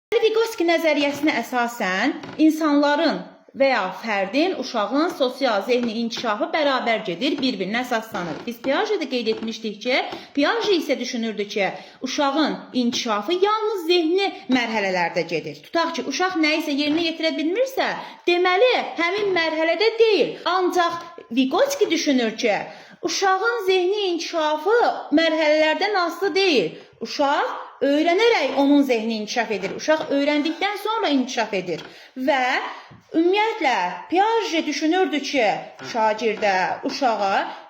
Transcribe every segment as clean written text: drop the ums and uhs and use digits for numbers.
Vygotsky nəzəriyyəsinə əsasən insanların və ya fərdin, uşağın sosial zehni inkişafı bərabər gedir, bir-birinə əsaslanır. Biz Piaget'də qeyd etmişdik ki, Piaget isə düşünürdü ki, uşağın inkişafı yalnız zehni mərhələlərdə gedir. Tutaq ki, uşaq nəyisə yerinə yetirə bilmirsə, deməli, həmin mərhələdə deyil. Ancaq Vygotsky düşünür ki, uşağın zehni inkişafı mərhələlərdən asılı deyil. Uşaq öyrənərək onun zehni inkişaf edir. Uşaq öyrəndikdən sonra inkişaf edir. Və ümumiyyətlə Piaget düşünürdü ki, şagirdə, uşağa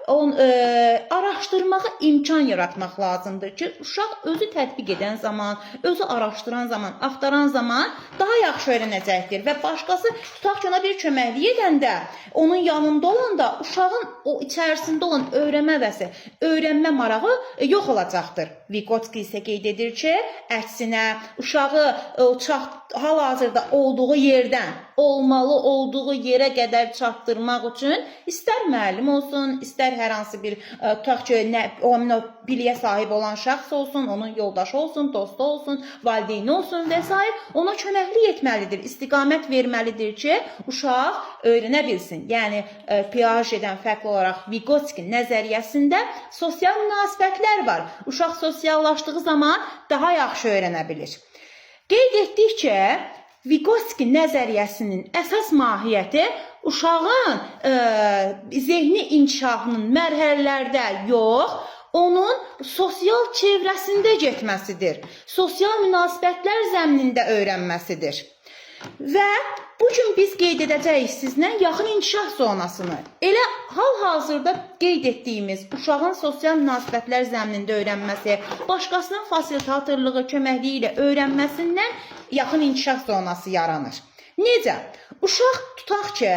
araşdırmağa imkan yaratmaq lazımdır ki, uşaq özü tətbiq edən zaman, özü araşdıran zaman, axtaran zaman daha yaxşı öyrənəcəkdir və başqası tutaq ki, ona bir köməklik edəndə, onun yanında olanda uşağın o içərisində olan öyrənmə marağı yox olacaqdır. Vygotsky isə qeyd edir ki, əksinə uşağı hal-hazırda olduğu yerdən olmalı olduğu yerə qədər çatdırmaq üçün istər müəllim olsun, istər hər hansı bir tutaq ki, o biliyə sahib olan şəxs olsun, onun yoldaşı olsun, dostu olsun, valideyni olsun və s. ona köməklik etməlidir, istiqamət verməlidir ki, uşaq öyrənə bilsin. Yəni, Piaget'dən fərqli olaraq Vygotsky nəzəriyyəsində sosial münasibətlər var. Uşaq sosiallaşdığı zaman daha yaxşı öyrənə bilir. Qeyd etdik ki, Vygotsky nəzəriyyəsinin əsas mahiyyəti uşağın zehni inkişafının mərhələlərdə yox, onun sosial çevrəsində getməsidir. Sosial münasibətlər zəminində öyrənməsidir. Və bugün biz qeyd edəcəyik sizlə yaxın inkişaf zonasını. Elə hal-hazırda qeyd etdiyimiz uşağın sosial münasibətlər zəminində öyrənməsi, başqasının fasilitatorluğu, köməkliyi ilə öyrənməsindən yaxın inkişaf zonası yaranır. Necə? Uşaq tutaq ki,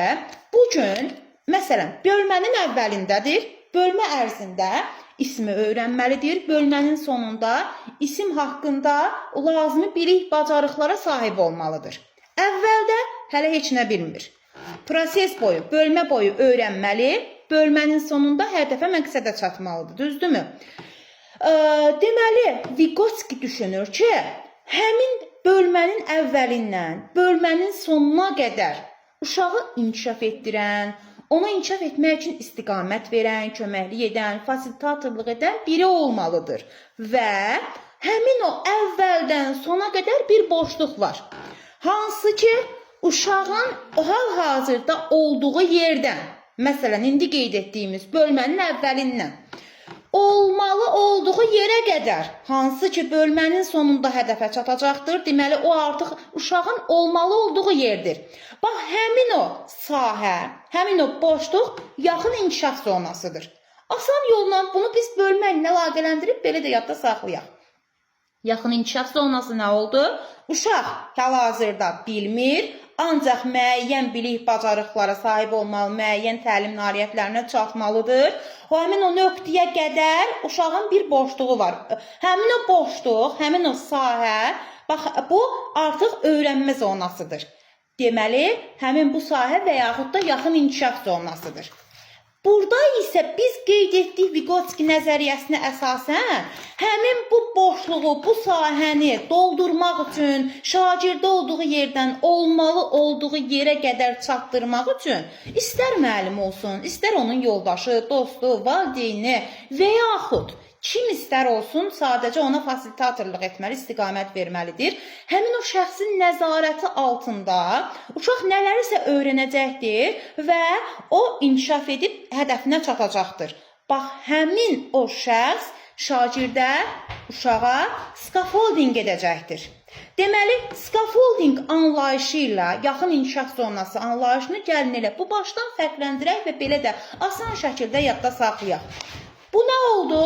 bugün, məsələn, bölmənin əvvəlindədir, bölmə ərzində ismi öyrənməlidir, bölmənin sonunda isim haqqında lazımi bilik, bacarıqlara sahib olmalıdır. Əvvəldə hələ heç nə bilmir. Proses boyu, bölmə boyu öyrənməli, bölmənin sonunda hədəfə məqsədə çatmalıdır, düzdürmü? Deməli, Vygotsky düşünür ki, həmin bölmənin əvvəlindən, bölmənin sonuna qədər uşağı inkişaf etdirən, ona inkişaf etmək üçün istiqamət verən, köməklik edən, fasilitatorluq edən biri olmalıdır. Və həmin o əvvəldən sona qədər bir boşluq var. Hansı ki, uşağın hal-hazırda olduğu yerdən, məsələn, indi qeyd etdiyimiz bölmənin əvvəlindən, olmalı olduğu yerə qədər, hansı ki, bölmənin sonunda hədəfə çatacaqdır, deməli, o artıq uşağın olmalı olduğu yerdir. Bax, həmin o sahə, həmin o boşluq yaxın inkişaf zonasıdır. Asan yolla bunu biz bölmə ilə əlaqələndirib belə də yadda saxlayaq. Yaxın inkişaf zonası nə oldu? Uşaq hal-hazırda bilmir, ancaq müəyyən bilik bacarıqlara sahib olmalı, müəyyən təlim nailiyyətlərinə çatmalıdır. Həmin o nöqtəyə qədər uşağın bir boşluğu var. Həmin o boşluq, həmin o sahə, bax, bu artıq öyrənmə zonasıdır. Deməli, həmin bu sahə və yaxud da yaxın inkişaf zonasıdır. Burada isə biz qeyd etdik Vygotsky nəzəriyyəsinə əsasən həmin bu boşluğu, bu sahəni doldurmaq üçün şagirdə olduğu yerdən olmalı olduğu yerə qədər çatdırmaq üçün istər müəllim olsun, istər onun yoldaşı, dostu, valideyni və yaxud kim istər olsun, sadəcə ona fasilitatorluq etməli, istiqamət verməlidir. Həmin o şəxsin nəzarəti altında uşaq nələrisə öyrənəcəkdir və o inkişaf edib hədəfinə çatacaqdır. Bax, həmin o şəxs şagirdə, uşağa scaffolding edəcəkdir. Deməli, scaffolding anlayışı ilə yaxın inkişaf zonası anlayışını gəlin elə bu başdan fərqləndirək və belə də asan şəkildə yadda saxlayaq. Bu nə oldu?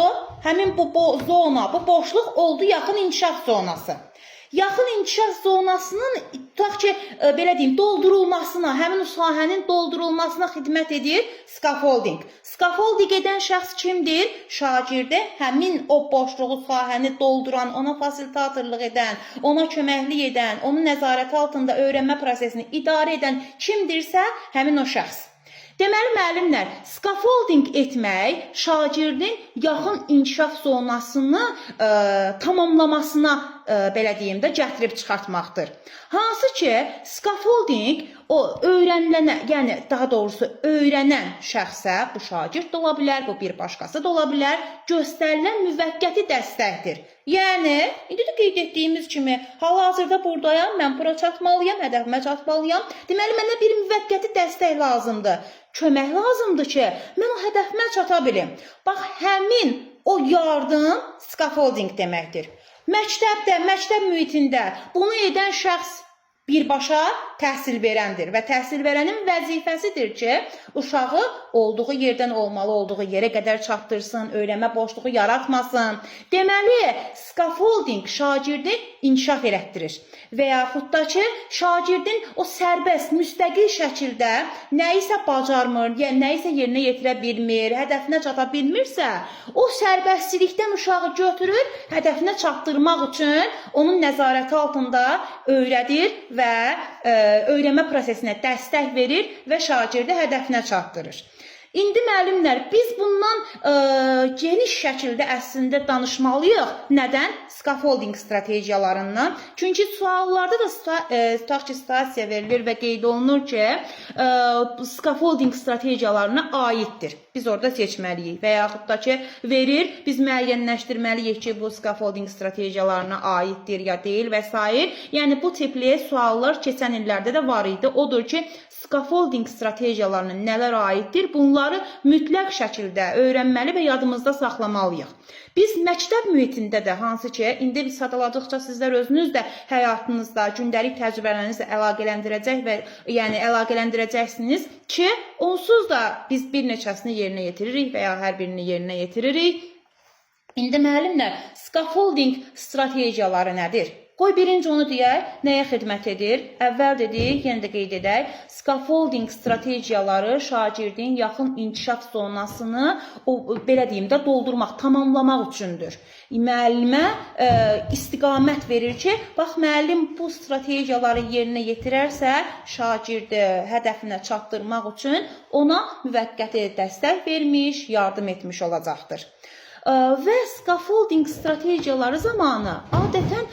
Həmin bu zona, bu boşluq oldu yaxın inkişaf zonası. Yaxın inkişaf zonasının, tutaq ki, belə deyim, doldurulmasına, həmin o sahənin doldurulmasına xidmət edir scaffolding. Scaffolding edən şəxs kimdir? Şagirdə həmin o boşluğu, sahəni dolduran, ona fasilitatorluq edən, ona köməklik edən, onun nəzarəti altında öyrənmə prosesini idarə edən kimdirsə, həmin o şəxs. Deməli, müəllimlər, scaffolding etmək şagirdin yaxın inkişaf zonasını tamamlamasına belə deyim də, gətirib çıxartmaqdır. Hansı ki, scaffolding o öyrənilənə, yəni daha doğrusu öyrənən şəxsə, bu şagird də ola bilər, bu bir başqası da ola bilər, göstərilən müvəqqəti dəstəkdir. Yəni, indi də qeyd etdiyimiz kimi, hal-hazırda buradayam, mən bura çatmalıyam, hədəfimə çatmalıyam. Deməli, mənə bir müvəqqəti dəstək lazımdır. Kömək lazımdır ki, mən o hədəfimə çata bilim. Bax, həmin o yardım scaffolding deməkdir. Məktəbdə, məktəb mühitində bunu edən şəxs birbaşa təhsil verəndir və təhsil verənin vəzifəsidir ki, uşağı olduğu yerdən olmalı, olduğu yerə qədər çatdırsın, öyrənmə boşluğu yaratmasın. Deməli, scaffolding şagirdi inkişaf elətdirir və yaxud da ki, şagirdin o sərbəst, müstəqil şəkildə nəyisə bacarmır, yəni nəyisə yerinə yetirə bilmir, hədəfinə çata bilmirsə, o sərbəstçilikdən uşağı götürür, hədəfinə çatdırmaq üçün onun nəzarəti altında öyrədir və öyrənmə prosesinə dəstək verir və şagirdi hədəfinə çatdırır. İndi müəllimlər, biz bundan geniş şəkildə əslində danışmalıyıq. Nədən? Scaffolding strategiyalarından. Çünki suallarda da tutaq ki, situasiya verilir və qeyd olunur ki, scaffolding strategiyalarına aiddir. Biz orada seçməliyik və yaxud da ki, verir, biz müəyyənləşdirməliyik ki, bu scaffolding strategiyalarına aiddir ya deyil və s. Yəni, bu tipli suallar keçən illərdə də var idi. Odur ki, scaffolding strategiyalarına nələr aiddir? Bunları mütləq şəkildə öyrənməli və yadımızda saxlamalıyıq. Biz məktəb mühitində də, hansı ki, indi biz sadaladıqca sizlər özünüz də həyatınızda, gündəlik təcrübələrinizlə əlaqələndirəcək və yəni əlaqələndirəcəksiniz ki, onsuz da biz bir neçəsini yerinə yetiririk və ya hər birini yerinə yetiririk. İndi müəllimlər, scaffolding strategiyaları nədir? Qoy birinci onu deyək, nəyə xidmət edir? Əvvəl dedik, yenə də qeyd edək, scaffolding strategiyaları şagirdin yaxın inkişaf zonasını, belə deyim də, doldurmaq, tamamlamaq üçündür. Müəllimə istiqamət verir ki, bax, müəllim bu strategiyaları yerinə yetirərsə, şagirdi hədəfinə çatdırmaq üçün ona müvəqqəti dəstək vermiş, yardım etmiş olacaqdır. Və scaffolding strategiyaları zamanı adətən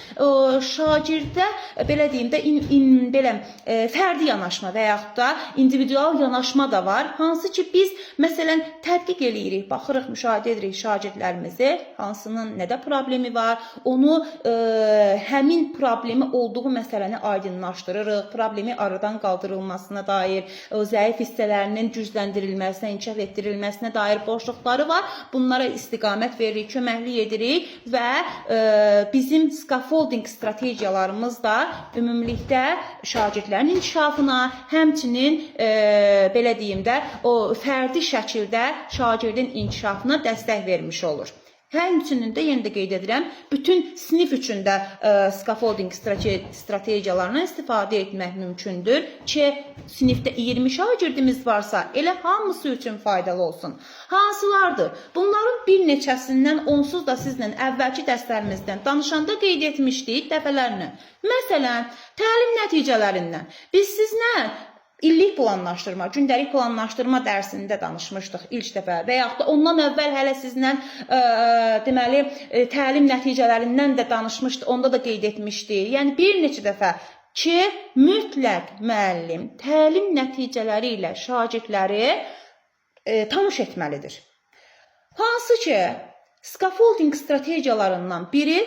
şagirdə belə deyim də fərdi yanaşma və yaxud da individual yanaşma da var. Hansı ki biz məsələn tədqiq eləyirik, baxırıq, müşahidə edirik şagirdlərimizi, hansının nədə problemi var, onu həmin problemi olduğu məsələni aydınlaşdırırıq, problemi aradan qaldırılmasına dair, zəif hissələrinin gücləndirilməsinə, inkişaf etdirilməsinə dair boşluqları var. Bunlara istiqamət veririk, köməklik edirik və bizim scaffolding strategiyalarımız da ümumilikdə şagirdlərin inkişafına, həmçinin belə deyim də, o fərdi şəkildə şagirdin inkişafına dəstək vermiş olur. Həmçinin də yenə də qeyd edirəm, bütün sinif üçün də scaffolding strategiyalarından istifadə etmək mümkündür ki, sinifdə 20 şagirdimiz varsa, elə hamısı üçün faydalı olsun. Hansılardır? Bunların bir neçəsindən onsuz da sizlə əvvəlki dərslərimizdən danışanda qeyd etmişdik dəfələrlə. Məsələn, təlim nəticələrindən. Biz sizlə İllik planlaşdırma, gündəlik planlaşdırma dərsində danışmışdıq ilk dəfə və yaxud da ondan əvvəl hələ sizlə deməli təlim nəticələrindən də danışmışdıq, onda da qeyd etmişdik. Yəni bir neçə dəfə ki, mütləq müəllim təlim nəticələri ilə şagirdləri tanış etməlidir. Hansı ki, scaffolding strategiyalarından biri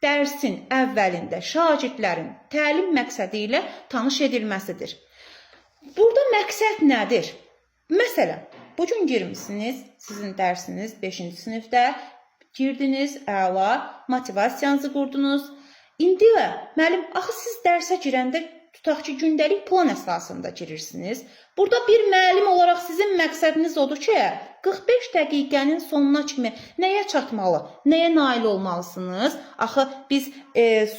dərsin əvvəlində şagirdlərin təlim məqsədi ilə tanış edilməsidir. Burada məqsəd nədir? Məsələn, bugün girmişsiniz, sizin dərsiniz 5-ci sinifdə, girdiniz, əla, motivasiyanızı qurdunuz. İndi müəllim, axı siz dərsə girəndə tutaq ki, gündəlik plan əsasında girirsiniz. Burada bir müəllim olaraq sizin məqsədiniz odur ki, 45 dəqiqənin sonuna kimi nəyə çatmalı, nəyə nail olmalısınız? Axı biz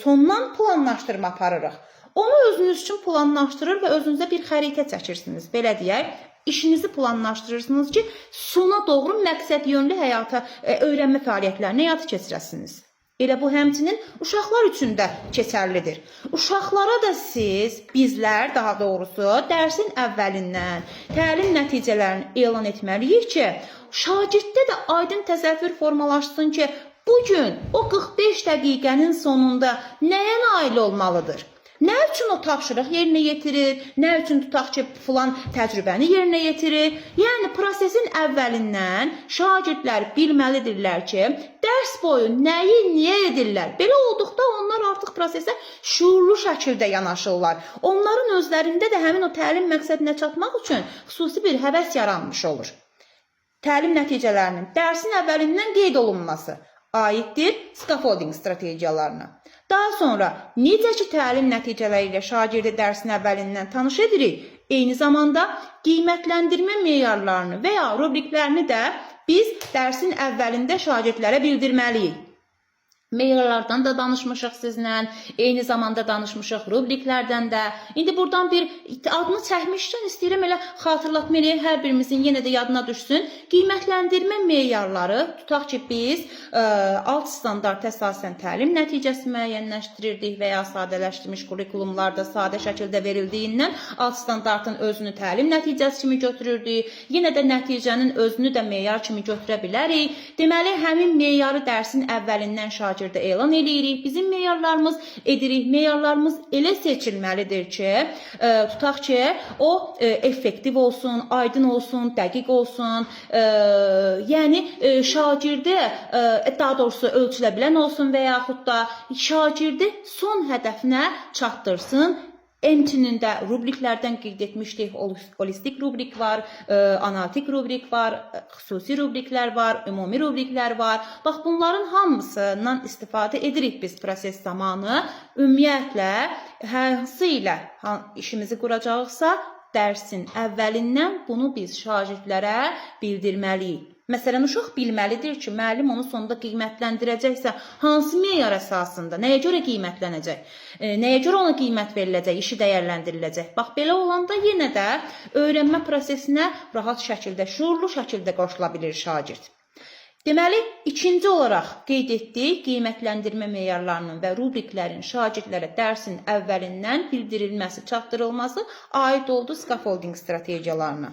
sondan planlaşdırma aparırıq. Onu özünüz üçün planlaşdırır və özünüzə bir xəritə çəkirsiniz. Belə deyək, işinizi planlaşdırırsınız ki, sona doğru məqsəd yönlü həyata, öyrənmə fəaliyyətlərini həyata keçirəsiniz. Elə bu həmçinin uşaqlar üçün də keçərlidir. Uşaqlara da siz, bizlər daha doğrusu, dərsin əvvəlindən təlim nəticələrini elan etməliyik ki, şagirddə də aydın təsəvvür formalaşsın ki, Bu gün o 45 dəqiqənin sonunda nəyə nail olmalıdır? Nə üçün o tapşırıq yerinə yetirir? Nə üçün tutaq ki, filan təcrübəni yerinə yetirir? Yəni, prosesin əvvəlindən şagirdlər bilməlidirlər ki, dərs boyu nəyi, niyə edirlər? Belə olduqda onlar artıq prosesə şuurlu şəkildə yanaşırlar. Onların özlərində də həmin o təlim məqsədinə çatmaq üçün xüsusi bir həvəs yaranmış olur. Təlim nəticələrinin dərsin əvvəlindən qeyd olunması aiddir scaffolding strategiyalarına. Daha sonra necə ki təlim nəticələri ilə şagirdi dərsin əvvəlindən tanış edirik, eyni zamanda qiymətləndirmə meyarlarını və ya rubriklərini də biz dərsin əvvəlində şagirdlərə bildirməliyik. Meyarlardan da danışmışıq sizlə, eyni zamanda danışmışıq rubriklərdən də. İndi buradan bir adını çəkmişdən istəyirəm elə xatırlatma eləyək, hər birimizin yenə də yadına düşsün. Qiymətləndirmə meyarları, tutaq ki, biz alt standart əsasən təlim nəticəsi müəyyənləşdirirdik və ya sadələşdirilmiş kurikulumlarda sadə şəkildə verildiyindən alt standartın özünü təlim nəticəsi kimi götürürdük. Yenə də nəticənin özünü də meyar kimi götürə bilərik. Deməli, həmin meyarı dərsin əvvəlindən şagird elan edirik. Bizim meyarlarımız edirik. Meyarlarımız elə seçilməlidir ki, tutaq ki, o effektiv olsun, aydın olsun, dəqiq olsun. Yəni, şagirdi, daha doğrusu ölçülə bilən olsun və yaxud da şagirdi son hədəfinə çatdırsın. Həmçinin də rubriklərdən qeyd etmişdik, holistik rubrik var, analitik rubrik var, xüsusi rubriklər var, ümumi rubriklər var. Bax, bunların hamısından istifadə edirik biz proses zamanı. Ümumiyyətlə, hansı ilə işimizi quracaqsa, dərsin əvvəlindən bunu biz şagirdlərə bildirməliyik. Məsələn, uşaq bilməlidir ki, müəllim onu sonunda qiymətləndirəcəksə, hansı meyar əsasında, nəyə görə qiymətlənəcək, nəyə görə ona qiymət veriləcək, işi dəyərləndiriləcək. Bax, belə olanda yenə də öyrənmə prosesinə rahat şəkildə, şuurlu şəkildə qoşula bilir şagird. Deməli, ikinci olaraq qeyd etdik, qiymətləndirmə meyarlarının və rubriklərin şagirdlərə dərsin əvvəlindən bildirilməsi, çatdırılması aid oldu scaffolding strategiyalarına.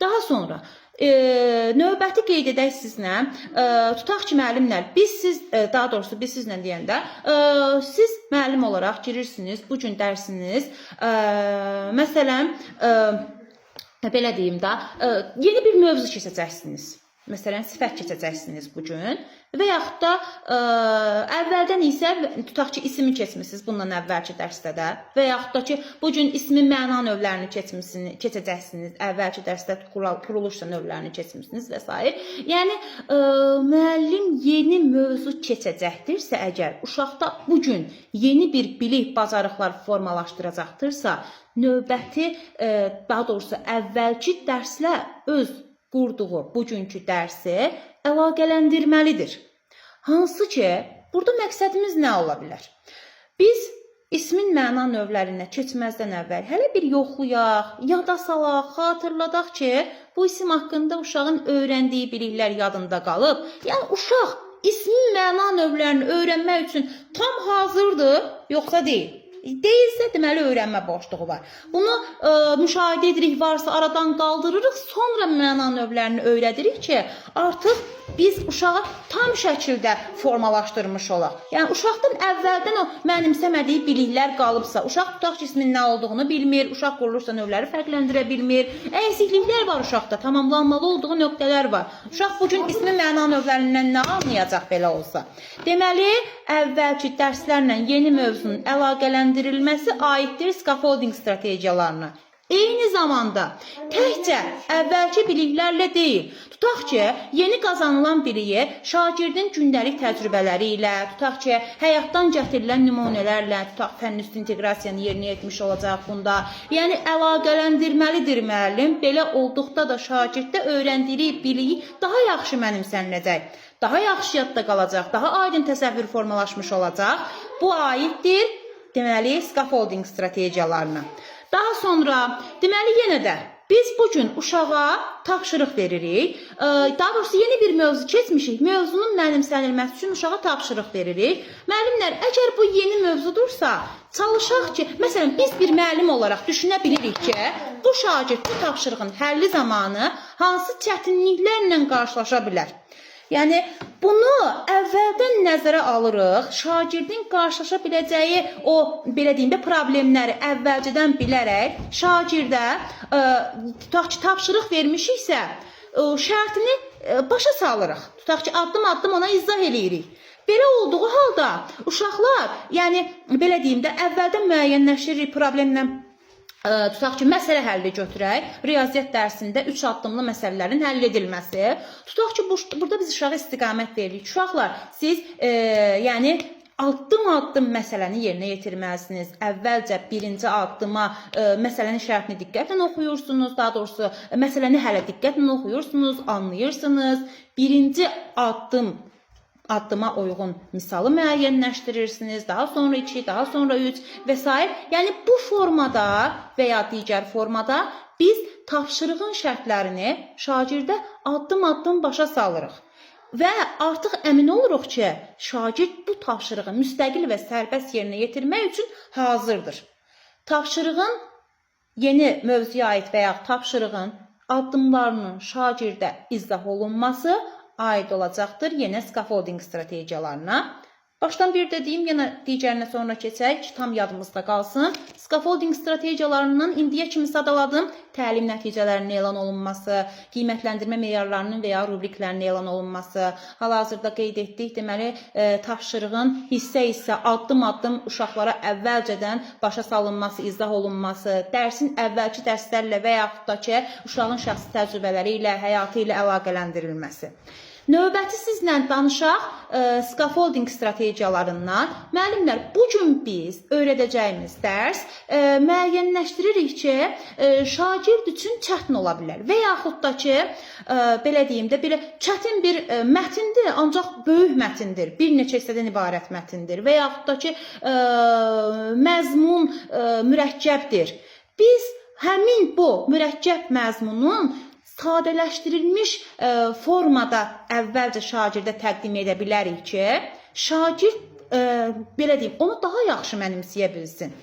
Daha sonra, növbəti qeyd edək sizlə, tutaq ki, müəllimlər, daha doğrusu biz sizlə deyəndə, siz müəllim olaraq girirsiniz, bu gün dərsiniz, məsələn, belə deyim də, yeni bir mövzu keçəcəksiniz. Məsələn, sifət keçəcəksiniz bu gün və yaxud da əvvəldən isə tutaq ki, ismi keçmişsiniz bundan əvvəlki dərsdə də və yaxud da ki, bu gün ismin məna növlərini keçəcəksiniz, əvvəlki dərsdə quruluş növlərini keçmişsiniz və s. Yəni, müəllim yeni mövzu keçəcəkdirsə, əgər uşaqda bu gün yeni bir bilik, bacarıqlar formalaşdıracaqdırsa, növbəti, daha doğrusu əvvəlki dərslə öz qurduğu bugünkü dərsi əlaqələndirməlidir. Hansı ki, burada məqsədimiz nə ola bilər? Biz ismin məna növlərinə keçməzdən əvvəl hələ bir yoxlayaq, yada salaq, xatırladaq ki, bu isim haqqında uşağın öyrəndiyi biliklər yadında qalıb. Yəni, uşaq ismin məna növlərini öyrənmək üçün tam hazırdır, yoxsa deyil. Deyilsə, deməli, öyrənmə boşluğu var. Bunu müşahidə edirik, varsa aradan qaldırırıq, sonra məna növlərini öyrədirik ki, artıq biz uşağı tam şəkildə formalaşdırmış olaq. Yəni, uşaqdan əvvəldən o mənimsəmədiyi biliklər qalıbsa, uşaq tutaq ki, ismin nə olduğunu bilmir, uşaq quruluşda növləri fərqləndirə bilmir, əksikliklər var uşaqda, tamamlanmalı olduğu nöqtələr var. Uşaq bugün ismin məna növlərindən nə anlayacaq belə olsa? Deməli, əvvəlki dərslərlə yeni mövzunun əlaqələndirilməsi aiddir scaffolding strategiyalarına. Eyni zamanda təkcə əvvəlki biliklərlə deyil, tutaq ki, yeni qazanılan biliyi şagirdin gündəlik təcrübələri ilə, tutaq ki, həyatdan gətirilən nümunələrlə, tutaq fənn-üstü inteqrasiyanı yerinə etmiş olacaq bunda. Yəni, əlaqələndirməlidir müəllim, belə olduqda da şagirddə öyrəndiyi biliyi daha yaxşı mənimsəniləcək, daha yaxşı yadda qalacaq, daha aydın təsəvvür formalaşmış olacaq. Bu aiddir, deməli, scaffolding strategiyalarına. Daha sonra, deməli, yenə də biz bugün uşağa tapşırıq veririk. Daha doğrusu yeni bir mövzu keçmişik. Mövzunun mənimsənilməsi üçün uşağa tapşırıq veririk. Müəllimlər, əgər bu yeni mövzudursa, çalışaq ki, məsələn, biz bir müəllim olaraq düşünə bilirik ki, bu şagird bu tapşırığın həlli zamanı hansı çətinliklərlə qarşılaşa bilər. Yəni bunu əvvəldən nəzərə alırıq. Şagirdin qarşılaşa biləcəyi o belə deyim də problemləri əvvəlcədən bilərək şagirdə tutaq ki, tapşırıq vermişiksə, şərtini başa salırıq. Tutaq ki, addım-addım ona izah eləyirik. Belə olduğu halda uşaqlar, yəni belə deyim də əvvəldən müəyyənləşdiririk problemlə. Tutaq ki, məsələ həlli götürək. Riyaziyyat dərsində 3 addımlı məsələlərin həll edilməsi. Tutaq ki, burada biz uşağa istiqamət veririk. Uşaqlar, siz yəni addım-addım məsələni yerinə yetirməlisiniz. Əvvəlcə birinci addıma məsələnin şərtini diqqətlə oxuyursunuz. Daha doğrusu, məsələni hələ diqqətlə oxuyursunuz, anlayırsınız. Birinci addıma uyğun misalı müəyyənləşdirirsiniz, daha sonra 2, daha sonra 3 və s. Yəni bu formada və ya digər formada biz tapşırığın şərtlərini şagirdə addım-addım başa salırıq. Və artıq əmin oluruq ki, şagird bu tapşırığı müstəqil və sərbəst yerinə yetirmək üçün hazırdır. Tapşırığın yeni mövzuya aid və ya tapşırığın addımlarının şagirdə izah olunması aid olacaqdır yenə scaffolding strategiyalarına. Başdan bir dediyim, yenə digərinə sonra keçək ki, tam yadımızda qalsın. Scaffolding strategiyalarından indiyə kimi sadaladım. Təlim nəticələrinin elan olunması, qiymətləndirmə meyarlarının və ya rubriklərinin elan olunması, hal-hazırda qeyd etdik, deməli, tapşırığın hissə-hissə, addım-addım uşaqlara əvvəlcədən başa salınması, izah olunması, dərsin əvvəlki dərslərlə və yaxud da ki, uşağın şəxsi təcrübələri ilə, həyatı ilə əlaqələndirilməsi. Növbəti sizlə danışaq scaffolding strategiyalarından. Müəllimlər, bugün biz öyrədəcəyimiz dərs müəyyənləşdiririk ki, şagird üçün çətin ola bilər və yaxud da ki, belə deyim də, belə çətin bir mətindir, ancaq böyük mətindir, bir neçə hissədən ibarət mətindir və yaxud da ki, məzmun mürəkkəbdir. Biz həmin bu mürəkkəb məzmunun sadələşdirilmiş formada əvvəlcə şagirdə təqdim edə bilərik ki, şagird, belə deyim, onu daha yaxşı mənimsəyə bilsin.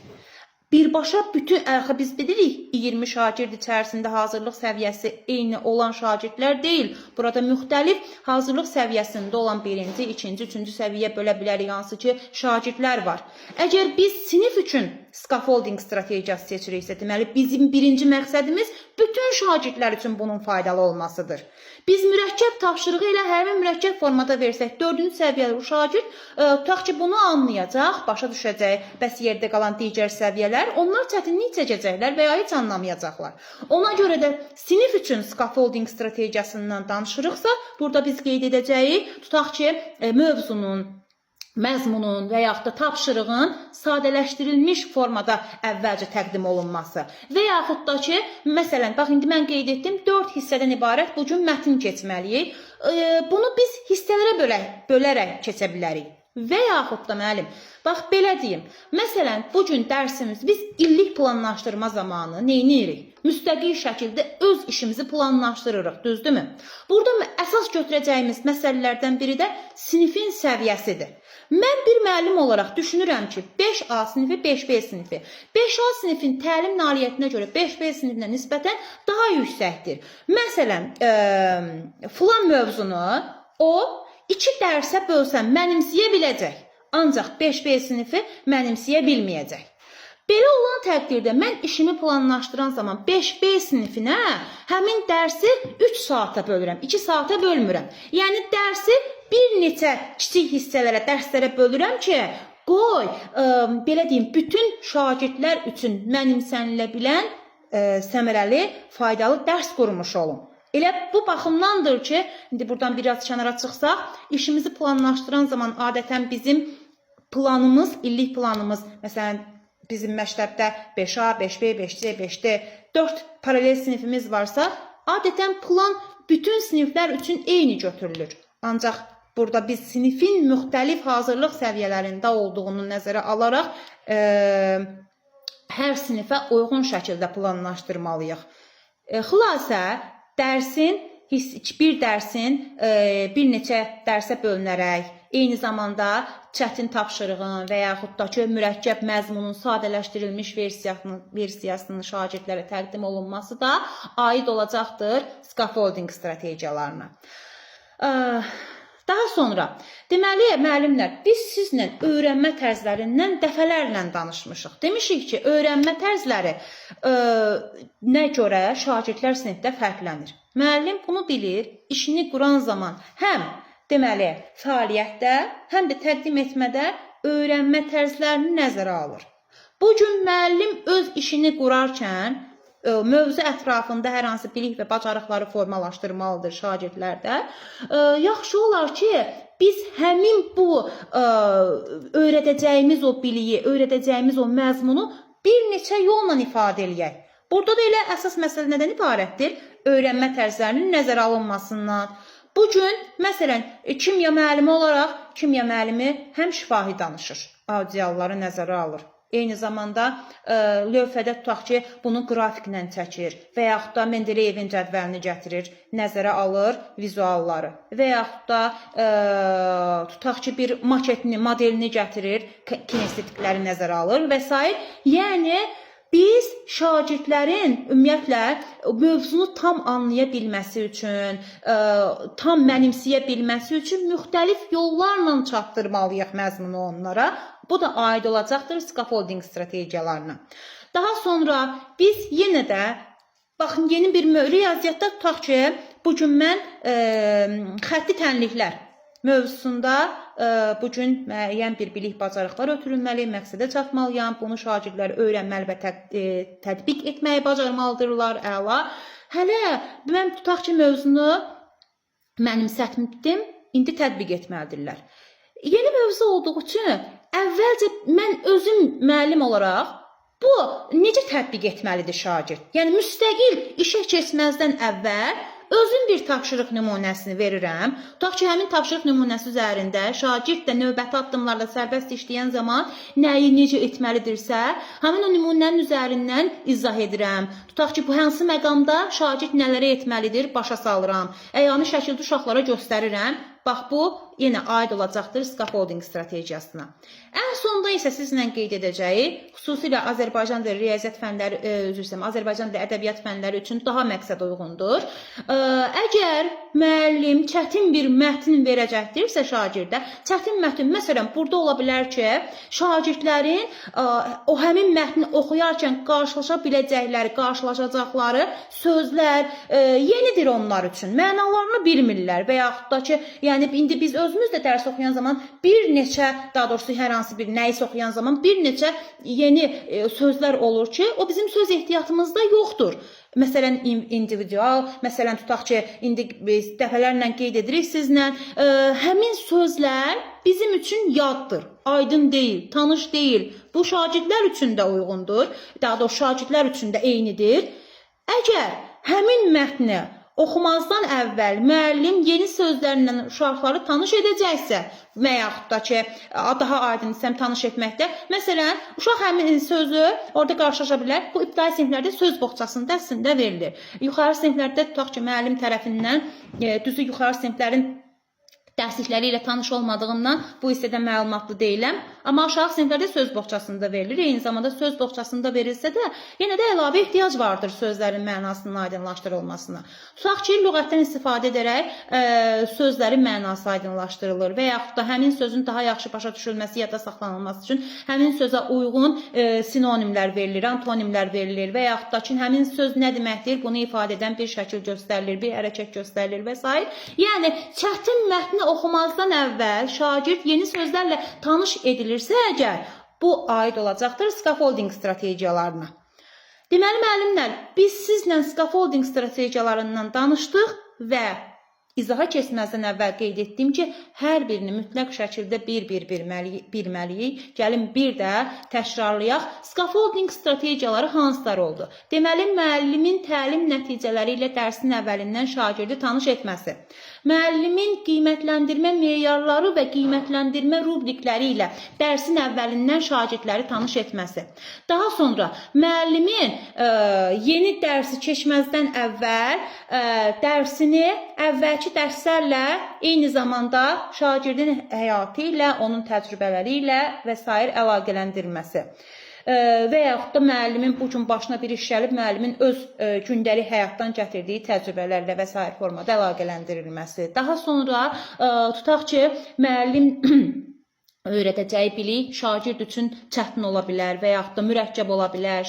Birbaşa bütün, biz bilirik, 20 şagird içərisində hazırlıq səviyyəsi eyni olan şagirdlər deyil. Burada müxtəlif hazırlıq səviyyəsində olan birinci, ikinci, üçüncü səviyyə bölə bilərik, hansı ki, şagirdlər var. Əgər biz sinif üçün scaffolding strategiyası seçiriksə, deməli, bizim birinci məqsədimiz bütün şagirdlər üçün bunun faydalı olmasıdır. Biz mürəkkəb tapşırığı ilə həmin mürəkkəb formada versək, 4-cü səviyyəli şagird tutaq ki, bunu anlayacaq, başa düşəcək, bəs yerdə qalan digər səviyyələr, onlar çətinlik çəkəcəklər və ya heç anlamayacaqlar. Ona görə də sinif üçün scaffolding strategiyasından danışırıqsa, burada biz qeyd edəcəyik, tutaq ki, mövzunun, məzmunun və yaxud da tapşırığın sadələşdirilmiş formada əvvəlcə təqdim olunması və yaxud da ki, məsələn, bax, indi mən qeyd etdim, 4 hissədən ibarət bugün mətin keçməliyik. Bunu biz hissələrə bölərək keçə bilərik. Və yaxud da müəllim, bax, belə deyim, məsələn, bugün dərsimiz biz illik planlaşdırma zamanı neyinirik? Müstəqil şəkildə öz işimizi planlaşdırırıq, düzdürmü? Burada əsas götürəcəyimiz məsələlərdən biri də sinifin səviyyəsidir. Mən bir müəllim olaraq düşünürəm ki, 5A sinifi, 5B sinifi. 5A sinifin təlim nailiyyətinə görə 5B sinifinə nisbətən daha yüksəkdir. Məsələn, filan mövzunu o 2 dərsə bölsən mənimsəyə biləcək, ancaq 5B sinifi mənimsəyə bilməyəcək. Belə olan təqdirdə mən işimi planlaşdıran zaman 5B sinifinə həmin dərsi 3 saata bölürəm, 2 saata bölmürəm. Yəni dərsi bir neçə kiçik hissələrə, dərslərə bölürəm ki, qoy, belə deyim, bütün şagirdlər üçün mənimsənilə bilən səmərəli, faydalı dərs qurmuş olun. Elə bu baxımdandır ki, indi buradan biraz kənara çıxsaq, işimizi planlaşdıran zaman adətən bizim planımız, illik planımız, məsələn, bizim məktəbdə 5A, 5B, 5C, 5D, 4 paralel sinifimiz varsa, adətən plan bütün siniflər üçün eyni götürülür. Ancaq burada biz sinifin müxtəlif hazırlıq səviyyələrində olduğunu nəzərə alaraq hər sinifə uyğun şəkildə planlaşdırmalıyıq. Xülasə, bir dərsin bir neçə dərsə bölünərək, eyni zamanda çətin tapşırığın və yaxud da ki, mürəkkəb məzmunun sadələşdirilmiş versiyasının şagirdlərə təqdim olunması da aid olacaqdır scaffolding strategiyalarına. Daha sonra, deməli, müəllimlər, biz sizlə öyrənmə tərzlərindən dəfələrlə danışmışıq. Demişik ki, öyrənmə tərzləri nə görə şagirdlər sinifdə fərqlənir. Müəllim bunu bilir, işini quran zaman həm deməli, fəaliyyətdə, həm də təqdim etmədə öyrənmə tərzlərini nəzərə alır. Bu gün müəllim öz işini qurarkən mövzu ətrafında hər hansı bilik və bacarıqları formalaşdırmalıdır şagirdlərdə. Yaxşı olar ki, biz həmin bu öyrədəcəyimiz o biliyi, öyrədəcəyimiz o məzmunu bir neçə yolla ifadə eləyək. Burada da elə əsas məsələ nədən ibarətdir? Öyrənmə tərzlərinin nəzərə alınmasından. Bugün, məsələn, kimya müəllimi olaraq, kimya müəllimi həm şifahi danışır, audialları nəzərə alır. Eyni zamanda lövhədə tutaq ki, bunu qrafiklə çəkir və yaxud da Mendeleyevin cədvəlini gətirir, nəzərə alır vizualları və yaxud da tutaq ki, bir maketini, modelini gətirir, kinestetikləri nəzərə alır və s. Yəni, biz şagirdlərin ümumiyyətlə mövzunu tam anlaya bilməsi üçün, tam mənimsəyə bilməsi üçün müxtəlif yollarla çatdırmalıyıq məzmunu onlara. Bu da aid olacaqdır scaffolding strategiyalarına. Daha sonra biz yenə də, baxın, yeni bir riyaziyyatda tutaq ki, bugün mən xətti tənliklər mövzusunda bugün müəyyən bir bilik bacarıqlar ötürülməli, məqsədə çatmalıyam. Bunu şagirdlər öyrənməli və tətbiq etməyi bacarmalıdırlar, əla. Hələ mən tutaq ki, mövzunu mənimsətdim, indi tətbiq etməlidirlər. Yeni mövzu olduğu üçün əvvəlcə mən özüm müəllim olaraq bu necə tətbiq etməlidir şagird? Yəni, müstəqil işə keçməzdən əvvəl özüm bir tapşırıq nümunəsini verirəm. Tutaq ki, həmin tapşırıq nümunəsi üzərində şagird də növbəti addımlarla sərbəst işləyən zaman nəyi necə etməlidirsə, həmin o nümunənin üzərindən izah edirəm. Tutaq ki, bu hansı məqamda şagird nələrə etməlidir, başa salıram. Əyani şəkildə uşaqlara göstərirəm. Bax, bu yenə aid olacaqdır scaffolding strategiyasına. Ən sonda isə sizlə qeyd edəcəyi, xüsusilə Azərbaycan dili riyaziyyat fənləri, Azərbaycan dili ədəbiyyat fənləri üçün daha məqsəd uyğundur. Əgər müəllim çətin bir mətn verəcəkdirsə şagirdə, çətin mətn, məsələn, burada ola bilər ki, şagirdlərin o həmin mətni oxuyarkən qarşılaşa biləcəkləri, qarşılaşacaqları sözlər yenidir onlar üçün. Mənalarını bilmirlər və yaxud da ki, yəni indi biz özümüz də dərs oxuyan zaman bir neçə, daha doğrusu hər hansı bir nəyisə oxuyan zaman bir neçə yeni sözlər olur ki, o bizim söz ehtiyatımızda yoxdur. Məsələn, individual, məsələn, tutaq ki, indi biz dəfələrlə qeyd edirik sizlə, həmin sözlər bizim üçün yaddır, aydın deyil, tanış deyil. Bu şagirdlər üçün də uyğundur, daha doğrusu şagirdlər üçün də eynidir. Əgər həmin mətni oxumazdan əvvəl müəllim yeni sözlərlə uşaqları tanış edəcəksə və yaxud da ki, daha aydın desəm tanış etməkdə, məsələn, uşaq həmin sözü orada qarşılaşa bilər. Bu ibtidai siniflərdə söz boğçasında əslində verilir. Yuxarı siniflərdə tutaq ki, müəllim tərəfindən düzü yuxarı siniflərin dərslikləri ilə tanış olmadığımdan bu hissədə məlumatlı deyiləm. Amma aşağı siniflərdə söz boğçasında verilir. Eyni zamanda söz boğçasında verilsə də, yenə də əlavə ehtiyac vardır sözlərin mənasının aydınlaşdırılmasına. Tutaq ki, lüğətdən istifadə edərək sözlərin mənası aydınlaşdırılır və yaxud da həmin sözün daha yaxşı başa düşülməsi, yadda saxlanılması üçün həmin sözə uyğun sinonimlər verilir, antonimlər verilir və yaxud da ki, həmin söz nə deməkdir, bunu ifadə edən bir şəkil göstərilir, bir hərəkət göstərilir və s. Yəni, çətin mətni oxumazdan əvvəl şagird yeni sözlərlə tanış edilirsə əgər, bu aid olacaqdır scaffolding strategiyalarına. Deməli, müəllimlər, biz sizlə scaffolding strategiyalarından danışdıq və izaha keçməzdən əvvəl qeyd etdim ki, hər birini mütləq şəkildə bir-bir bilməliyik. Gəlin bir də təkrarlayaq. Scaffolding strategiyaları hansılar oldu? Deməli, müəllimin təlim nəticələri ilə dərsin əvvəlindən şagirdi tanış etməsi. Müəllimin qiymətləndirmə meyarları və qiymətləndirmə rubrikləri ilə dərsin əvvəlindən şagirdləri tanış etməsi. Daha sonra müəllimin yeni dərsi keçməzdən əvvəl dərsini əvvəlki dərslərlə eyni zamanda şagirdin həyatı ilə, onun təcrübələri ilə və s. əlaqələndirməsi. və yaxud da müəllimin bu gün başına bir iş gəlib, müəllimin öz gündəlik həyatdan gətirdiyi təcrübələrlə və s. formada əlaqələndirilməsi. Daha sonra tutaq ki, müəllim öyrədəcəyi bilik şagird üçün çətin ola bilər və yaxud da mürəkkəb ola bilər.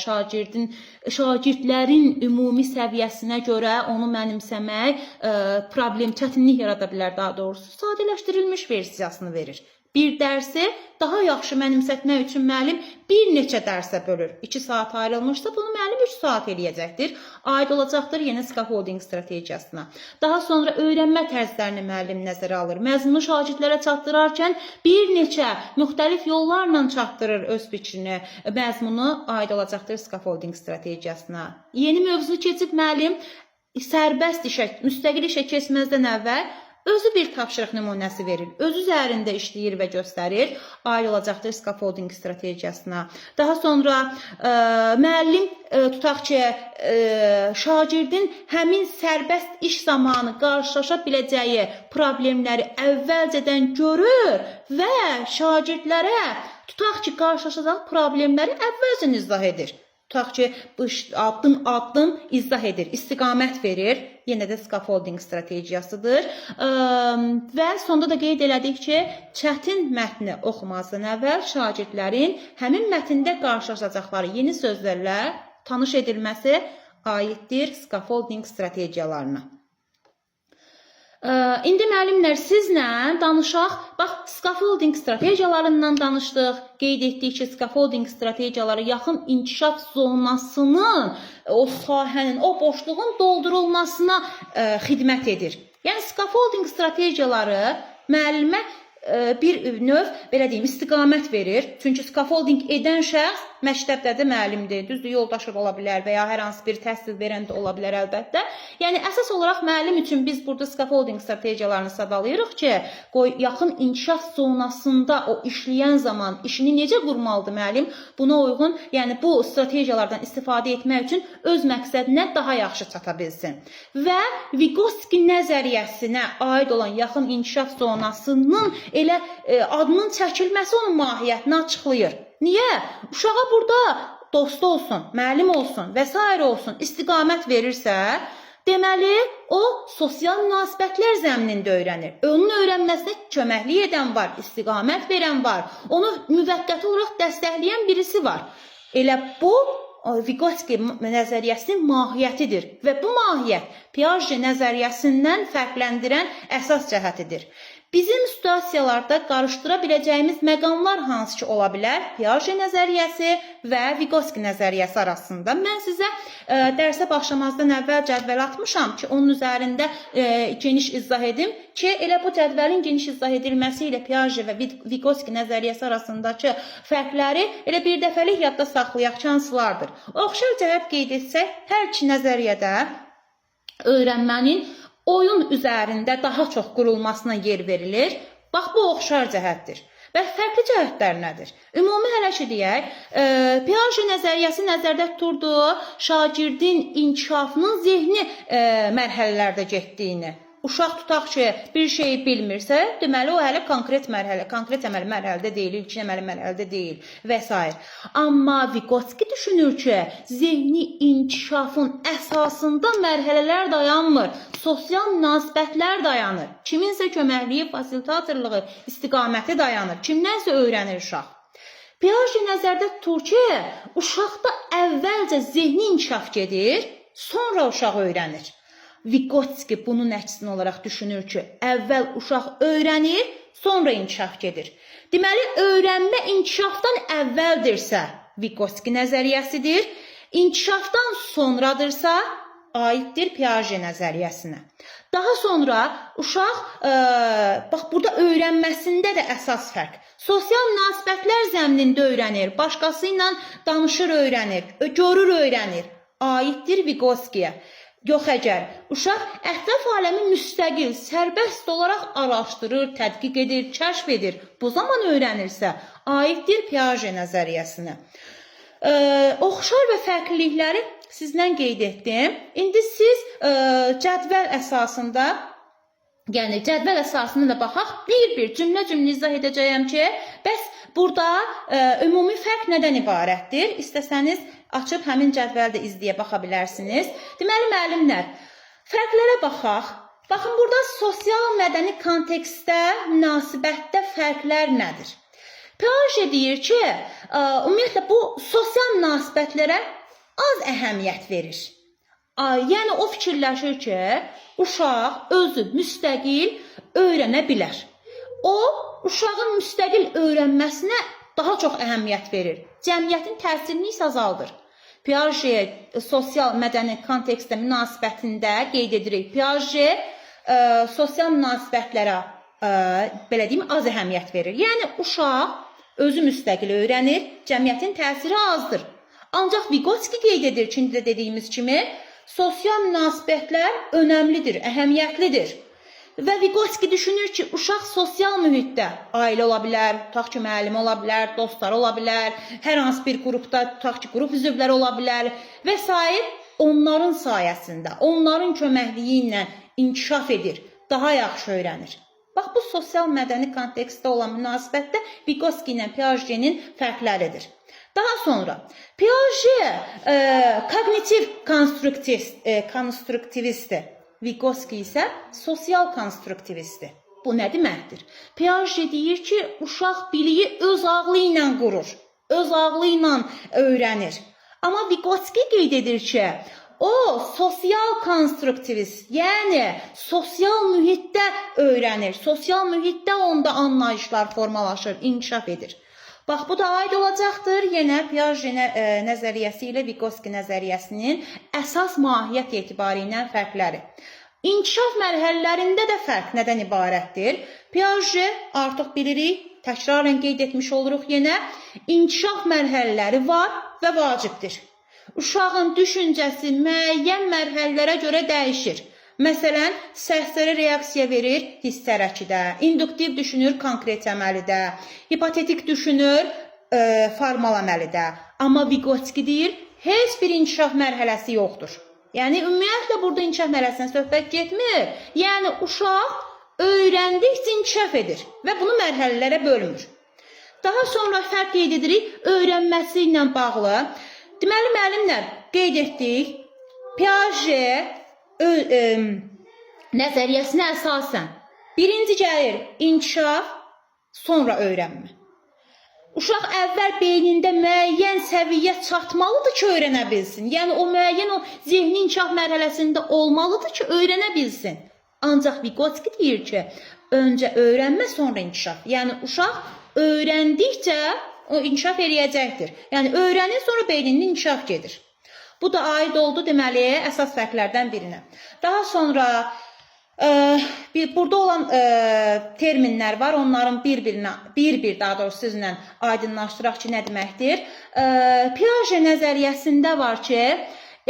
Şagirdlərin ümumi səviyyəsinə görə onu mənimsəmək çətinlik yarada bilər daha doğrusu. Sadələşdirilmiş versiyasını verir. Bir dərsi daha yaxşı mənimsətmək üçün müəllim bir neçə dərsə bölür. 2 saat ayrılmışsa bunu müəllim 3 saat eləyəcəkdir. Aid olacaqdır yeni scaffolding strategiyasına. Daha sonra öyrənmə tərzlərini müəllim nəzərə alır. Məzmunu şagirdlərə çatdırarkən bir neçə müxtəlif yollarla çatdırır öz fikrini. Məzmunu aid olacaqdır scaffolding strategiyasına. Yeni mövzu keçib müəllim sərbəst işə, müstəqil işə keçməzdən əvvəl özü bir tapşırıq nümunəsi verir. Özü üzərində işləyir və göstərir. Aid olacaqdır scaffolding strategiyasına. Daha sonra müəllim tutaq ki, şagirdin həmin sərbəst iş zamanı qarşılaşa biləcəyi problemləri əvvəlcədən görür və şagirdlərə tutaq ki, qarşılaşacaq problemləri əvvəlcən izah edir. Tutaq ki, addım-addım izah edir, istiqamət verir. Yenə də scaffolding strategiyasıdır. Və sonda da qeyd elədik ki, çətin mətni oxumazdan əvvəl şagirdlərin həmin mətndə qarşılaşacaqları yeni sözlərlə tanış edilməsi aiddir scaffolding strategiyalarına. İndi müəllimlər sizlə danışaq. Bax, scaffolding strategiyalarından danışdıq. Qeyd etdik ki, scaffolding strategiyaları yaxın inkişaf zonasının, o sahənin, o boşluğun doldurulmasına xidmət edir. Yəni, scaffolding strategiyaları müəllimə bir növ, belə deyim, istiqamət verir. Çünki scaffolding edən şəxs məktəbdə də müəllimdir, düzdür, yoldaşı ola bilər və ya hər hansı bir təhsil verən də ola bilər əlbəttə. Yəni, əsas olaraq müəllim üçün biz burada scaffolding strategiyalarını sadalayırıq ki, yaxın inkişaf zonasında o işləyən zaman işini necə qurmalıdır müəllim? Buna uyğun, yəni bu strategiyalardan istifadə etmək üçün öz məqsədinə daha yaxşı çata bilsin. Və Vygotsky nəzəriyyəsinə aid olan yaxın inkişaf zonasının elə adının çəkilməsi onun mahiyyətini açıqlayır. Niyə? Uşağa burada dost olsun, müəllim olsun və s. olsun, istiqamət verirsə, deməli, o sosial münasibətlər zəminində öyrənir. Onun öyrənməsinə köməklik edən var, istiqamət verən var, onu müvəqqəti olaraq dəstəkləyən birisi var. Elə bu, Vygotsky nəzəriyyəsinin mahiyyətidir və bu mahiyyət Piaget nəzəriyyəsindən fərqləndirən əsas cəhətidir. Bizim situasiyalarda qarışdıra biləcəyimiz məqamlar hansı ki ola bilər? Piaget nəzəriyyəsi və Vygotsky nəzəriyyəsi arasında. Mən sizə dərsə başlamazdan əvvəl cədvəl atmışam ki, onun üzərində geniş izah edim ki, elə bu cədvəlin geniş izah edilməsi ilə Piaget və Vygotsky nəzəriyyəsi arasındakı fərqləri elə bir dəfəlik yadda saxlayaq ki, hansılardır. Oxşar cəhət qeyd etsək, hər iki nəzəriyyədə öyrənmənin oyun üzərində daha çox qurulmasına yer verilir. Bax, bu oxşar cəhətdir. Və fərqli cəhətlər nədir? Ümumi hələ ki deyək, Piaget nəzəriyyəsi nəzərdə tuturduğu şagirdin inkişafının zehni mərhələlərdə getdiyini. Uşaq tutaq ki, bir şeyi bilmirsə, deməli o hələ konkret əməli mərhələdə deyil, ilkin əməli mərhələdə deyil və s. Amma Vygotsky düşünür ki, zehni inkişafın əsasında mərhələlər dayanmır, sosial münasibətlər dayanır. Kiminsə köməkliyi, fasilitatorluğu, istiqaməti dayanır, kimdənsə öyrənir uşaq. Piaget nəzərdə tutur ki, uşaqda əvvəlcə zehni inkişaf gedir, sonra uşaq öyrənir. Vygotsky bunun əksinə olaraq düşünür ki, əvvəl uşaq öyrənir, sonra inkişaf gedir. Deməli, öyrənmə inkişafdan əvvəldirsə, Vygotsky nəzəriyyəsidir, inkişafdan sonradırsa, aiddir Piaget nəzəriyyəsinə. Daha sonra uşaq, bax, burada öyrənməsində də əsas fərq. Sosial münasibətlər zəminində öyrənir, başqası ilə danışır öyrənir, görür öyrənir, aiddir Vygotsky'yə. Yox, əgər uşaq ətraf aləmi müstəqil, sərbəst olaraq araşdırır, tədqiq edir, kəşf edir, bu zaman öyrənirsə, aiddir Piaget nəzəriyyəsinə. Oxşar və fərqlilikləri sizdən qeyd etdim. İndi siz cədvəl əsasında, yəni cədvəl əsasında da baxaq, bir cümlə izah edəcəyəm ki, bəs burada ümumi fərq nədən ibarətdir? İstəsəniz açıb həmin cədvəldə izləyə baxa bilərsiniz. Deməli, müəllimlər, fərqlərə baxaq. Baxın, burada sosial mədəni kontekstdə, münasibətdə fərqlər nədir? Piaget deyir ki, ümumiyyətlə bu sosial münasibətlərə az əhəmiyyət verir. Yəni, o fikirləşir ki, uşaq özü müstəqil öyrənə bilər. O, uşağın müstəqil öyrənməsinə daha çox əhəmiyyət verir. Cəmiyyətin təsirini isə azaldır. Piaget sosial mədəni kontekstdə münasibətində qeyd edirik. Piaget sosial münasibətlərə belə deyim, az əhəmiyyət verir. Yəni, uşaq özü müstəqil öyrənir, cəmiyyətin təsiri azdır. Ancaq Vygotsky qeyd edir ki, indi də dediyimiz kimi, sosial münasibətlər önəmlidir, əhəmiyyətlidir. Və Vygotsky düşünür ki, uşaq sosial mühitdə ailə ola bilər, tutaq ki, müəllimi ola bilər, dostları ola bilər, hər hansı bir qrupda, tutaq ki, qrup üzvləri ola bilər və s. onların sayəsində, onların köməkliyi ilə inkişaf edir, daha yaxşı öyrənir. Bax, bu sosial mədəni kontekstdə olan münasibətdə Vygotsky ilə Piaget'in fərqləridir. Daha sonra, Piaget kognitiv konstruktivistdir. Vygotsky isə sosial konstruktivistdir. Bu nə deməkdir? Piaget deyir ki, uşaq biliyi öz ağlı ilə qurur, öz ağlı ilə öyrənir. Amma Vygotsky qeyd edir ki, o sosial konstruktivist, yəni sosial mühitdə öyrənir, sosial mühitdə onda anlayışlar formalaşır, inkişaf edir. Bax, bu da aid olacaqdır yenə Piaget nəzəriyyəsi ilə Vygotsky nəzəriyyəsinin əsas mahiyyət etibarı ilə fərqləri. İnkişaf mərhələlərində də fərq nədən ibarətdir? Piaget artıq bilirik, təkrarən qeyd etmiş oluruq yenə, inkişaf mərhələləri var və vacibdir. Uşağın düşüncəsi müəyyən mərhələlərə görə dəyişir. Məsələn, səslərə reaksiya verir hissərəkidə, induktiv düşünür konkret əməlidə, hipotetik düşünür formal əməlidə. Amma Vygotsky deyir, heç bir inkişaf mərhələsi yoxdur. Yəni, ümumiyyətlə burada inkişaf mərhələsindən söhbət getmir. Yəni, uşaq öyrəndikcə inkişaf edir və bunu mərhələlərə bölmür. Daha sonra fərq qeyd edirik, öyrənməsi ilə bağlı. Deməli, müəllimlər, qeyd etdik, Piaget nəzəriyyəsinə əsasən birinci gəlir inkişaf, sonra öyrənmə. Uşaq əvvəl beynində müəyyən səviyyə çatmalıdır ki, öyrənə bilsin. Yəni, o müəyyən zehni inkişaf mərhələsində olmalıdır ki, öyrənə bilsin. Ancaq Vygotsky deyir ki, öncə öyrənmə, sonra inkişaf. Yəni, uşaq öyrəndikcə o inkişaf eləyəcəkdir. Yəni, öyrənir, sonra beynində inkişaf gedir. Bu da aid oldu, deməli, əsas fərqlərdən birinə. Daha sonra, burada olan terminlər var, onların bir-bir daha doğrusu sizlə aydınlaşdıraq ki, nə deməkdir? Piaget nəzəriyyəsində var ki,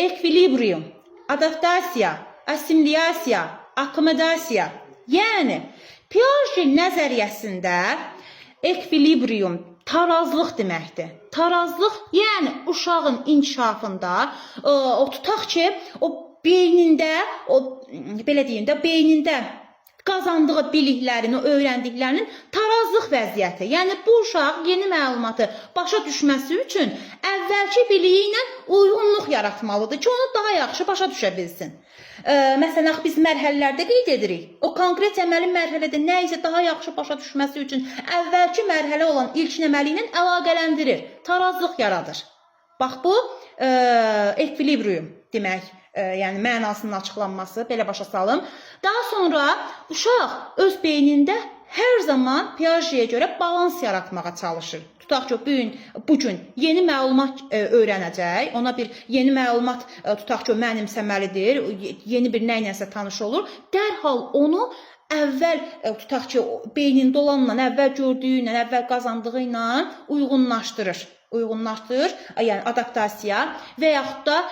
ekvilibrium, adaptasiya, assimilyasiya, akkomodasiya. Yəni, Piaget nəzəriyyəsində ekvilibrium, tarazlıq deməkdir. Tarazlıq, yəni uşağın inkişafında, tutaq ki, o beynində, belə deyim də, beynində qazandığı biliklərini, öyrəndiklərinin tarazlıq vəziyyəti. Yəni, bu uşaq yeni məlumatı başa düşməsi üçün əvvəlki biliyi ilə uyğunluq yaratmalıdır ki, onu daha yaxşı başa düşə bilsin. Məsələn, biz mərhələlərdə qeyd edirik. O konkret əməli mərhələdə nə isə daha yaxşı başa düşməsi üçün əvvəlki mərhələ olan ilkin əməli ilə əlaqələndirir, tarazlıq yaradır. Bax, bu ekvilibrium demək, yəni mənasının açıqlanması, belə başa salım. Daha sonra uşaq öz beynində hər zaman Piaget'ə görə balans yaratmağa çalışır. Tutaq ki, bugün yeni məlumat öyrənəcək, ona bir yeni məlumat tutaq ki, mənimsəməlidir, yeni bir nə ilənsə tanış olur. Dərhal onu əvvəl tutaq ki, beynində olanla, əvvəl gördüyü ilə, əvvəl qazandığı ilə uyğunlaşdırır, yəni adaptasiya və yaxud da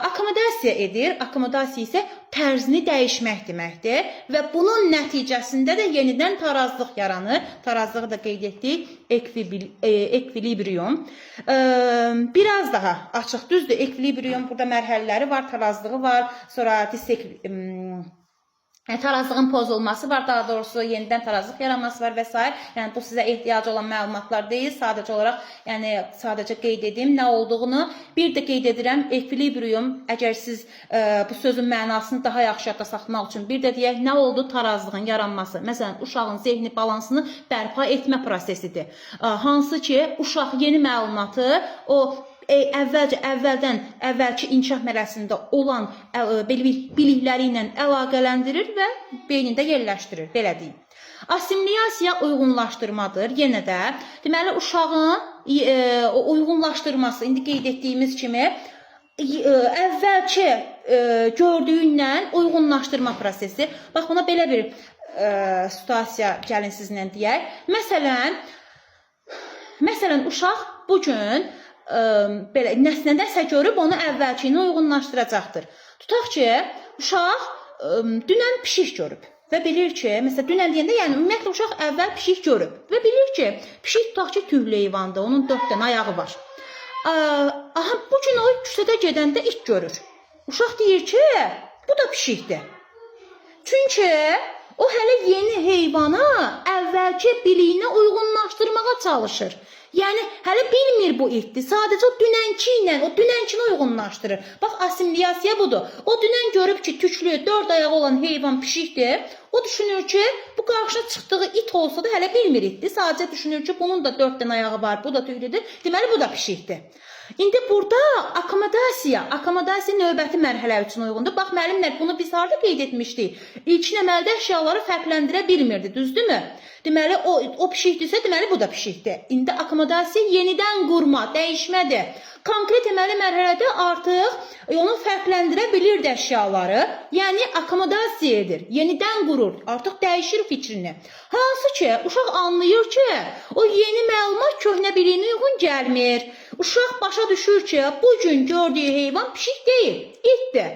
akkomodasiya edir. Akkomodasiya isə tərzini dəyişmək deməkdir və bunun nəticəsində də yenidən tarazlıq yaranır. Tarazlığı da qeyd etdik, ekvilibrium. Biraz daha açıq, düzdür, ekvilibrium, burada mərhələləri var, tarazlığı var, sonra tarazlığın pozulması var, daha doğrusu yenidən tarazlıq yaranması var və s. Yəni bu sizə ehtiyacı olan məlumatlar deyil, sadəcə olaraq, yəni sadəcə qeyd edim nə olduğunu. Bir də qeyd edirəm, ekvilibrium, əgər siz bu sözün mənasını daha yaxşı yadda saxlamaq üçün bir də deyək, nə oldu tarazlığın yaranması? Məsələn, uşağın zehni balansını bərpa etmə prosesidir. Hansı ki, uşaq yeni məlumatı o əvvəlki inkişaf mərhələsində olan bilikləri ilə əlaqələndirir və beynində yerləşdirir, belə deyim. Assimiliyasiya uyğunlaşdırmadır. Yenə də, deməli, uşağın uyğunlaşdırması, indi qeyd etdiyimiz kimi, əvvəlki gördüyündən uyğunlaşdırma prosesi. Bax, buna belə bir situasiya gəlin sizinlə deyək. Məsələn, uşaq bugün belə nəsə görüb onu əvvəlkiyini uyğunlaşdıracaqdır. Tutaq ki, uşaq dünən pişik görüb və bilir ki, məsələn, dünən deyəndə, yəni ümumiyyətlə uşaq əvvəl pişik görüb və bilir ki, pişik tutaq ki, tüylü heyvandır, onun 4 dənə ayağı var. Bugün o küçədə gedəndə it görür. Uşaq deyir ki, bu da pişikdir. Çünki o hələ yeni heyvana əvvəlki biliyinə uyğunlaşdırmağa çalışır. Yəni, hələ bilmir bu itdir. Sadəcə o dünənkini uyğunlaşdırır. Bax, assimiliyasiya budur. O dünən görüb ki, tüklü, 4 ayağı olan heyvan pişikdir. O düşünür ki, bu qarşına çıxdığı it olsa da hələ bilmir itdir. Sadəcə düşünür ki, bunun da 4 dənə ayağı var, bu da tüklüdür. Deməli, bu da pişikdir. İndi burada akomodasiya növbəti mərhələ üçün uyğundur. Bax, müəllimlər, bunu biz harada qeyd etmişdik? İlkin əməldə əşyaları fərqləndirə bilmirdi, düzdürmü? Deməli, o pişikdirsə, deməli, bu da pişikdir. İndi akomodasiya yenidən qurma, dəyişmədir. Konkret əməli mərhələdə artıq onu fərqləndirə bilirdi əşyaları. Yəni, akomodasiya edir, yenidən qurur, artıq dəyişir fikrini. Hansı ki, uşaq anlayır ki, o yeni məlumat köhnə biliyinə uyğun gəlmir. Uşaq başa düşür ki, bugün gördüyü heyvan pişik deyil, itdir.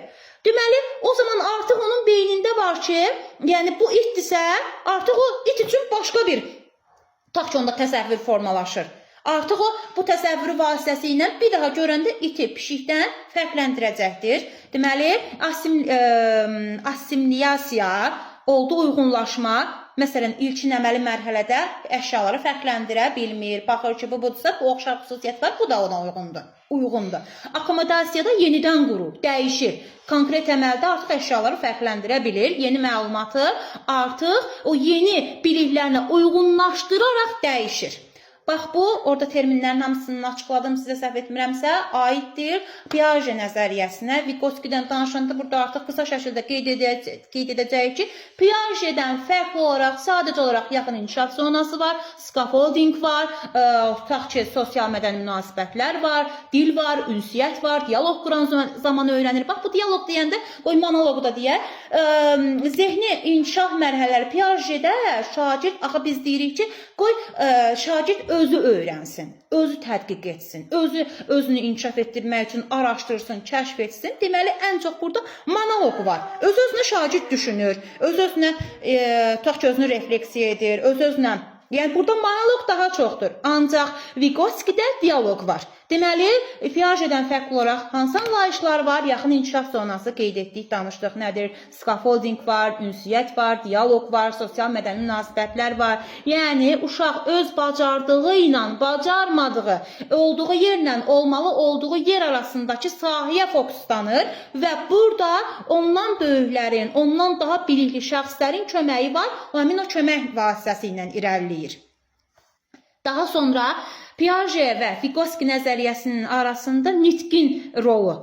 Deməli, o zaman artıq onun beynində var ki, yəni bu itdirsə, artıq o it üçün başqa bir, tutaq ki, onda təsəvvür formalaşır. Artıq o bu təsəvvürü vasitəsi ilə bir daha görəndə iti pişikdən fərqləndirəcəkdir. Deməli, assimiliyasiya oldu uyğunlaşma. Məsələn, ilkin əməli mərhələdə əşyaları fərqləndirə bilmir. Baxır ki, bu budursa, bu oxşar xüsusiyyət var, bu da ona uyğundur. Akomodasiyada yenidən qurur, dəyişir. Konkret əməldə artıq əşyaları fərqləndirə bilir. Yeni məlumatı artıq o yeni biliklərlə uyğunlaşdıraraq dəyişir. Bax, bu, orada terminlərin hamısını açıqladım, sizə səhv etmirəmsə, aiddir Piaget nəzəriyyəsinə. Vygotsky'dən danışanda burada artıq qısa şəkildə qeyd edəcəyik ki, Piaget'dən fərqli olaraq, sadəcə olaraq yaxın inkişaf zonası var, scaffolding var, tutaq ki, sosial mədəni münasibətlər var, dil var, ünsiyyət var, diyaloq quran zaman öyrənir. Bax, bu diyaloq deyəndə, qoy monoloqu da deyək, zehni inkişaf mərhələləri Piaget'də şagird, axı biz deyirik ki, qoy şagird özü öyrənsin, özü tədqiq etsin, özünü inkişaf etdirmək üçün araşdırsın, kəşf etsin. Deməli, ən çox burada monoloq var. Öz-özünə şagird düşünür, öz-özünə, tutaq ki, özünü refleksiya edir, öz-özünə. Yəni, burada monoloq daha çoxdur. Ancaq Vygotsky'də diyaloq var. Deməli, Piaget'dən fərqli olaraq hansı anlayışlar var? Yaxın inkişaf zonası qeyd etdik, danışdıq. Nədir? Scaffolding var, ünsiyyət var, diyaloq var, sosial mədəni münasibətlər var. Yəni, uşaq öz bacardığı ilə bacarmadığı, olduğu yerlə olmalı olduğu yer arasındakı sahəyə fokuslanır və burada ondan böyüklərin, ondan daha bilikli şəxslərin köməyi var. Həmin o kömək vasitəsi ilə irəliləyir. Daha sonra Piaget və Vygotsky nəzəriyyəsinin arasında nitqin rolu.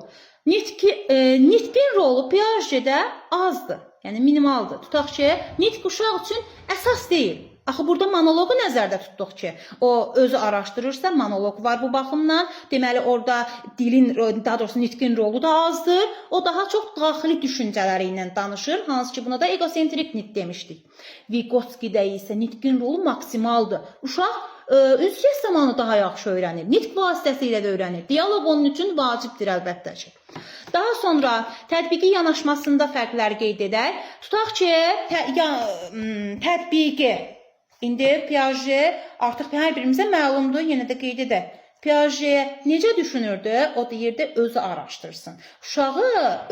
Nitqin rolu Piaget'də azdır, yəni minimaldır. Tutaq ki, nitq uşaq üçün əsas deyil. Axı, burada monoloqu nəzərdə tutduq ki, o özü araşdırırsa, monoloq var bu baxımdan. Deməli, orada dilin, daha doğrusu nitqin rolu da azdır. O daha çox daxili düşüncələri ilə danışır. Hansı ki, buna da egosentrik nitq demişdik. Vygotsky'də isə nitqin rolu maksimaldır. Uşaq ünsiyyət zamanı daha yaxşı öyrənir. Nitq vasitəsilə də öyrənir. Diyaloq onun üçün vacibdir əlbəttə ki. Daha sonra tətbiqi yanaşmasında fərqlər qeyd edək. Tutaq ki, tətbiqi. İndi Piaget artıq hər birimizə məlumdur, yenə də qeyd edək. Piaget necə düşünürdü? O deyirdi, özü araşdırsın. Uşağı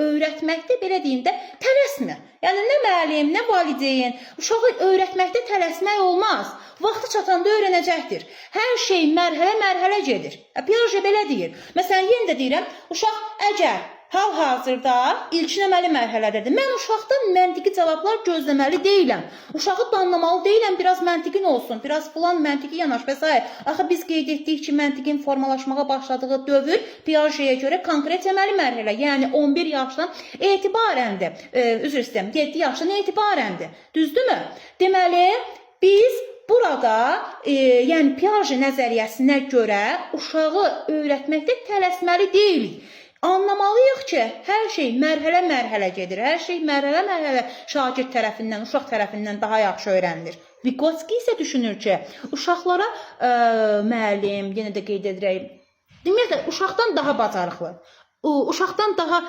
öyrətməkdə, belə deyim də, tələsmə. Yəni, nə müəllim, nə valideyn, uşağı öyrətməkdə tələsmək olmaz. Vaxtı çatanda öyrənəcəkdir. Hər şey mərhələ-mərhələ gedir. Piaget belə deyir. Məsələn, yenə də deyirəm, uşaq əgər hal-hazırda ilkin-əməli mərhələdədir. Mən uşaqdan məntiqi cavablar gözləməli deyiləm. Uşağı danlamalı deyiləm, biraz məntiqin olsun, biraz filan məntiqi yanaş və s. Axı biz qeyd etdik ki, məntiqin formalaşmağa başladığı dövr Piagetə görə konkret əməli mərhələ, yəni 11 yaşdan etibarəndir. Üzr istəyirəm, 7 yaşdan etibarəndir. Düzdürmü? Deməli, biz burada, yəni Piaget nəzəriyyəsinə görə uşağı öyrətməkdə tələsməli deyilik. Anlamalıyıq ki, hər şey mərhələ-mərhələ gedir. Hər şey mərhələ-mərhələ şagird tərəfindən, uşaq tərəfindən daha yaxşı öyrənilir. Vygotsky isə düşünür ki, uşaqlara müəllim, yenə də qeyd edirək, ümumiyyətlə, uşaqdan daha bacarıqlı, uşaqdan daha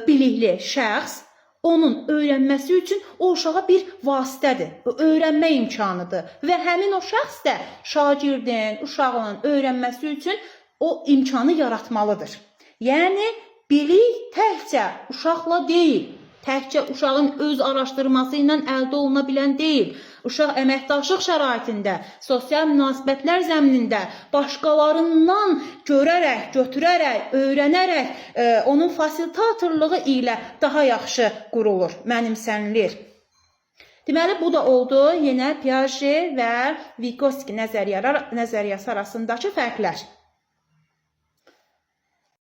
bilikli şəxs onun öyrənməsi üçün o uşağa bir vasitədir, öyrənmə imkanıdır və həmin o şəxs də şagirdin, uşağın öyrənməsi üçün o imkanı yaratmalıdır. Yəni, bilik təkcə uşaqla deyil, təkcə uşağın öz araşdırması ilə əldə oluna bilən deyil. Uşaq əməkdaşlıq şəraitində, sosial münasibətlər zəminində başqalarından görərək, götürərək, öyrənərək, onun fasilitatorluğu ilə daha yaxşı qurulur, mənimsənilir. Deməli, bu da oldu yenə Piaget və Vygotsky nəzəriyyəsi arasındakı fərqlər.